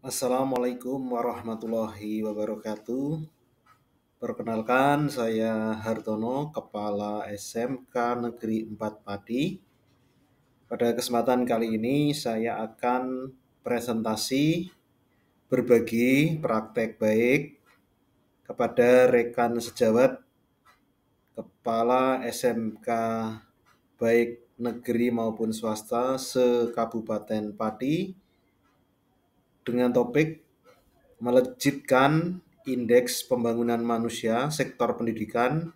Assalamualaikum warahmatullahi wabarakatuh. Perkenalkan, saya Hartono, Kepala SMK Negeri 4 Pati. Pada kesempatan kali ini saya akan presentasi berbagi praktek baik kepada rekan sejawat Kepala SMK baik negeri maupun swasta se-Kabupaten Pati dengan topik melejitkan indeks pembangunan manusia sektor pendidikan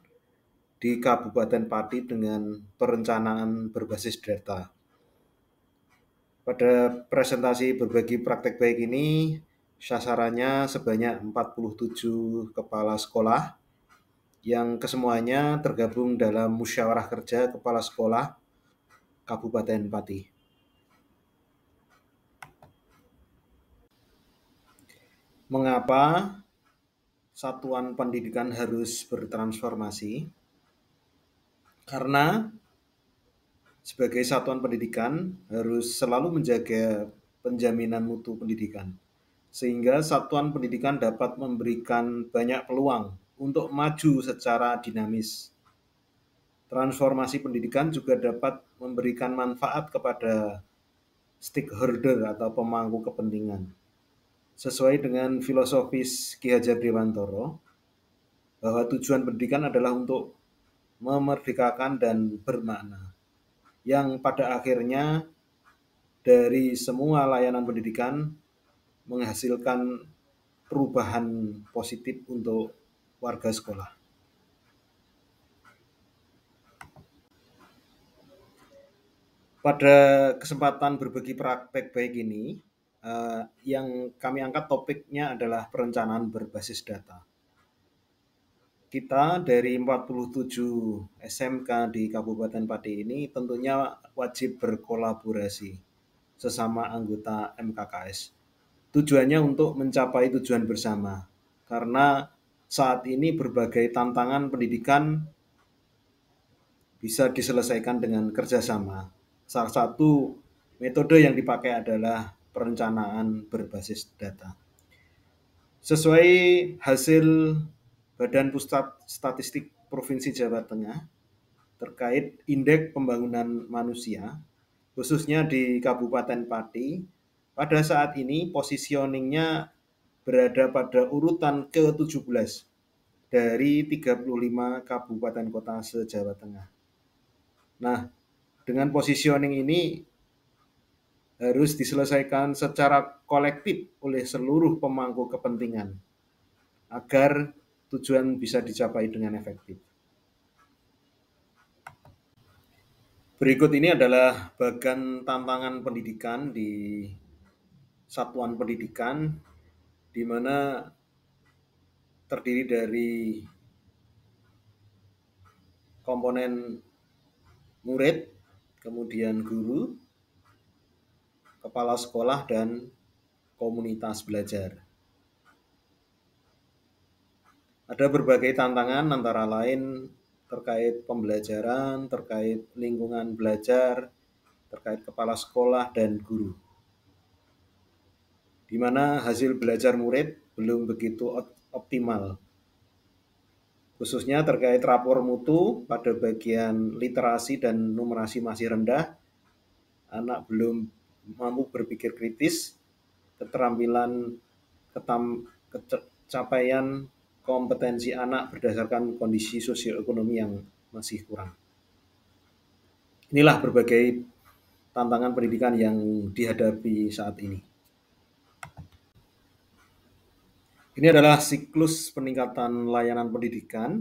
di Kabupaten Pati dengan perencanaan berbasis data. Pada presentasi berbagi praktek baik ini, sasarannya sebanyak 47 kepala sekolah yang kesemuanya tergabung dalam musyawarah kerja kepala sekolah Kabupaten Pati. Mengapa satuan pendidikan harus bertransformasi? Karena sebagai satuan pendidikan harus selalu menjaga penjaminan mutu pendidikan, sehingga satuan pendidikan dapat memberikan banyak peluang untuk maju secara dinamis. Transformasi pendidikan juga dapat memberikan manfaat kepada stakeholder atau pemangku kepentingan. Sesuai dengan filosofis Ki Hajar Dewantoro, bahwa tujuan pendidikan adalah untuk memerdekakan dan bermakna, yang pada akhirnya dari semua layanan pendidikan menghasilkan perubahan positif untuk warga sekolah. Pada kesempatan berbagi praktek baik ini, yang kami angkat topiknya adalah perencanaan berbasis data. Kita dari 47 SMK di Kabupaten Pati ini tentunya wajib berkolaborasi sesama anggota MKKS. Tujuannya untuk mencapai tujuan bersama. Karena saat ini berbagai tantangan pendidikan bisa diselesaikan dengan kerjasama. Salah satu metode yang dipakai adalah perencanaan berbasis data. Sesuai hasil Badan Pusat Statistik Provinsi Jawa Tengah terkait indeks pembangunan manusia, khususnya di Kabupaten Pati, pada saat ini positioningnya berada pada urutan ke-17 dari 35 kabupaten kota se-Jawa Tengah. Nah, dengan positioning ini harus diselesaikan secara kolektif oleh seluruh pemangku kepentingan agar tujuan bisa dicapai dengan efektif. Berikut ini adalah bagan tantangan pendidikan di satuan pendidikan, di mana terdiri dari komponen murid, kemudian guru, kepala sekolah, dan komunitas belajar. Ada berbagai tantangan antara lain terkait pembelajaran, terkait lingkungan belajar, terkait kepala sekolah dan guru. Di mana hasil belajar murid belum begitu optimal. Khususnya terkait rapor mutu pada bagian literasi dan numerasi masih rendah, anak belum mampu berpikir kritis, keterampilan capaian kompetensi anak berdasarkan kondisi sosioekonomi yang masih kurang. Inilah berbagai tantangan pendidikan yang dihadapi saat ini. Ini adalah siklus peningkatan layanan pendidikan,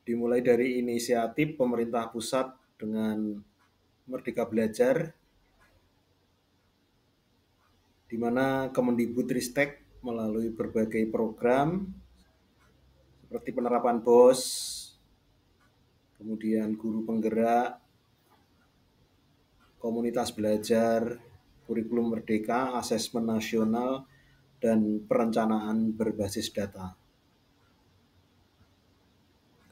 dimulai dari inisiatif pemerintah pusat dengan Merdeka Belajar, di mana Kemendikbudristek melalui berbagai program seperti penerapan BOS, kemudian guru penggerak, komunitas belajar, kurikulum merdeka, asesmen nasional, dan perencanaan berbasis data.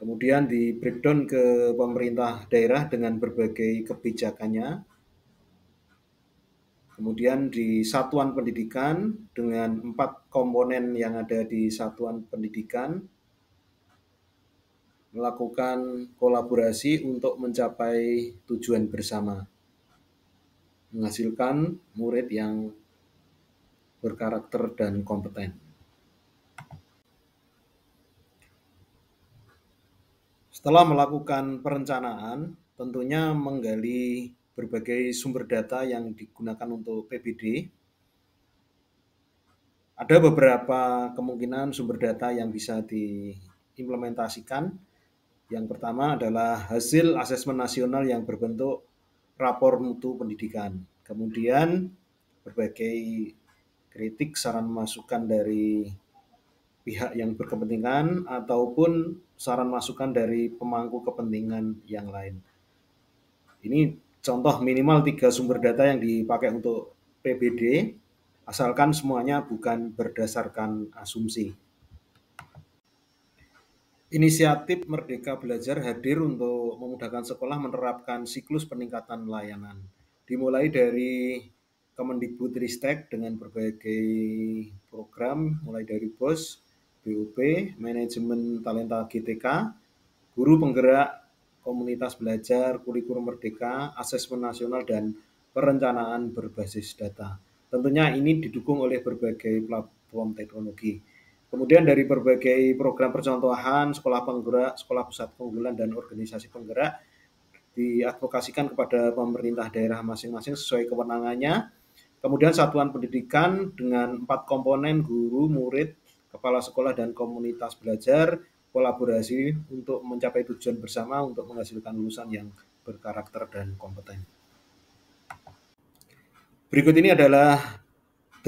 Kemudian di breakdown ke pemerintah daerah dengan berbagai kebijakannya. Kemudian di satuan pendidikan dengan 4 komponen yang ada di satuan pendidikan melakukan kolaborasi untuk mencapai tujuan bersama, menghasilkan murid yang berkarakter dan kompeten. Setelah melakukan perencanaan, tentunya menggali berbagai sumber data yang digunakan untuk PBD. Ada beberapa kemungkinan sumber data yang bisa diimplementasikan. Yang pertama adalah hasil asesmen nasional yang berbentuk rapor mutu pendidikan. Kemudian berbagai kritik, saran masukan dari pihak yang berkepentingan ataupun saran masukan dari pemangku kepentingan yang lain. Ini contoh minimal 3 sumber data yang dipakai untuk PBD, asalkan semuanya bukan berdasarkan asumsi. Inisiatif Merdeka Belajar hadir untuk memudahkan sekolah menerapkan siklus peningkatan layanan. Dimulai dari Kemendikbudristek dengan berbagai program, mulai dari BOS, BUP, Manajemen Talenta GTK, Guru Penggerak, Komunitas Belajar, Kurikulum Merdeka, Asesmen Nasional, dan Perencanaan Berbasis Data. Tentunya ini didukung oleh berbagai platform teknologi. Kemudian dari berbagai program percontohan, sekolah penggerak, sekolah pusat keunggulan, dan organisasi penggerak diadvokasikan kepada pemerintah daerah masing-masing sesuai kewenangannya. Kemudian satuan pendidikan dengan 4 komponen guru, murid, kepala sekolah, dan komunitas belajar kolaborasi untuk mencapai tujuan bersama untuk menghasilkan lulusan yang berkarakter dan kompeten. Berikut ini adalah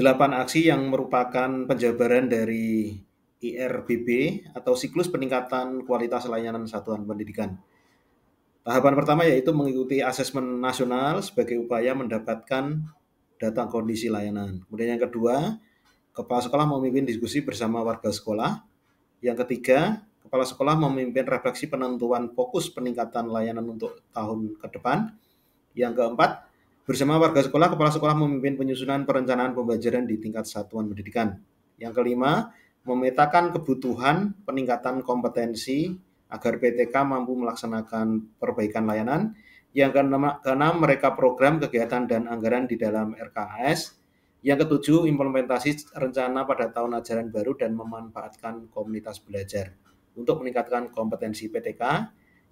8 aksi yang merupakan penjabaran dari IRBB atau siklus peningkatan kualitas layanan satuan pendidikan. Tahapan pertama yaitu mengikuti asesmen nasional sebagai upaya mendapatkan data kondisi layanan. Kemudian yang kedua, kepala sekolah memimpin diskusi bersama warga sekolah. Yang ketiga, kepala sekolah memimpin refleksi penentuan fokus peningkatan layanan untuk tahun ke depan. Yang keempat, bersama warga sekolah, kepala sekolah memimpin penyusunan perencanaan pembelajaran di tingkat satuan pendidikan. Yang kelima, memetakan kebutuhan peningkatan kompetensi agar PTK mampu melaksanakan perbaikan layanan. Yang keenam, mereka program kegiatan dan anggaran di dalam RKAS. Yang ketujuh, implementasi rencana pada tahun ajaran baru dan memanfaatkan komunitas belajar untuk meningkatkan kompetensi PTK.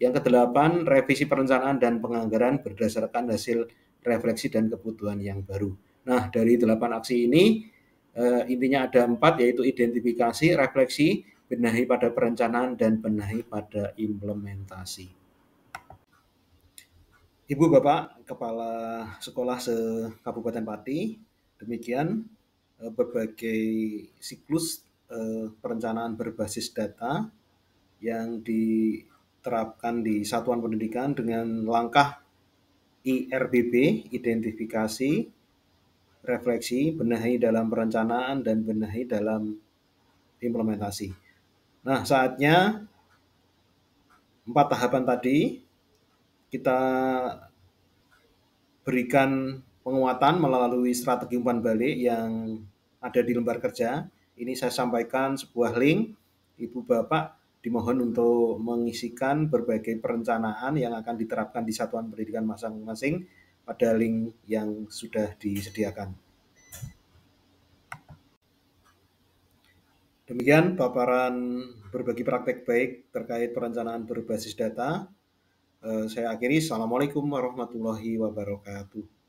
Yang kedelapan, revisi perencanaan dan penganggaran berdasarkan hasil refleksi dan kebutuhan yang baru. Nah, dari 8 aksi ini intinya ada 4, yaitu identifikasi, refleksi, benahi pada perencanaan, dan benahi pada implementasi. Ibu Bapak Kepala Sekolah se-Kabupaten Pati, demikian berbagai siklus perencanaan berbasis data yang diterapkan di satuan pendidikan dengan langkah IRBB, identifikasi, refleksi, benahi dalam perencanaan, dan benahi dalam implementasi. Nah, saatnya 4 tahapan tadi kita berikan penguatan melalui strategi umpan balik yang ada di lembar kerja. Ini saya sampaikan sebuah link, Ibu Bapak dimohon untuk mengisikan berbagai perencanaan yang akan diterapkan di satuan pendidikan masing-masing pada link yang sudah disediakan. Demikian paparan berbagi praktek baik terkait perencanaan berbasis data. Saya akhiri. Assalamualaikum warahmatullahi wabarakatuh.